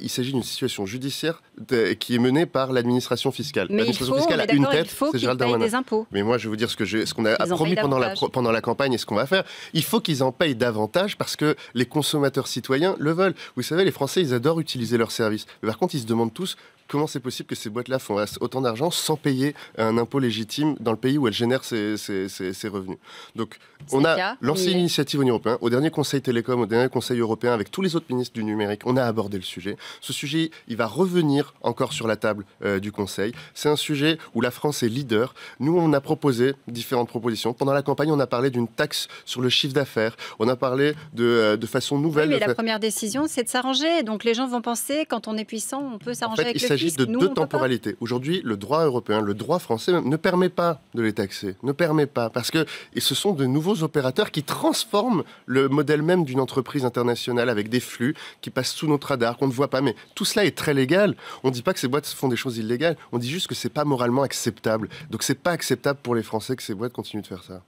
Il s'agit d'une situation judiciaire qui est menée par l'administration fiscale. Mais L'administration fiscale a une tête, c'est Gérald Darmanin. Des impôts. Mais moi, je vais vous dire ce qu'on a promis pendant la campagne et ce qu'on va faire. Il faut qu'ils en payent davantage parce que les consommateurs citoyens le veulent. Vous savez, les Français, ils adorent utiliser leurs services. Mais par contre, ils se demandent tous comment c'est possible que ces boîtes-là font autant d'argent sans payer un impôt légitime dans le pays où elles génèrent ces revenus. Donc, on a lancé une initiative au niveau européen. Au dernier Conseil Télécom, au dernier Conseil européen, avec tous les autres ministres du numérique, on a abordé le sujet. Ce sujet, il va revenir encore sur la table du Conseil. C'est un sujet où la France est leader. Nous, on a proposé différentes propositions. Pendant la campagne, on a parlé d'une taxe sur le chiffre d'affaires. On a parlé de façon nouvelle... Oui, mais la première décision, c'est de s'arranger. Donc, les gens vont penser, quand on est puissant, on peut s'arranger avec le fisc. Il s'agit de deux temporalités. Aujourd'hui, le droit européen, le droit français ne permet pas de les taxer. Ne permet pas. Parce que ce sont de nouveaux opérateurs qui transforment le modèle même d'une entreprise internationale avec des flux qui passent sous notre radar, qu'on ne voit pas. Mais tout cela est très légal. On ne dit pas que ces boîtes font des choses illégales. On dit juste que ce n'est pas moralement acceptable. Donc, ce n'est pas acceptable pour les Français que ces boîtes continuent de faire ça.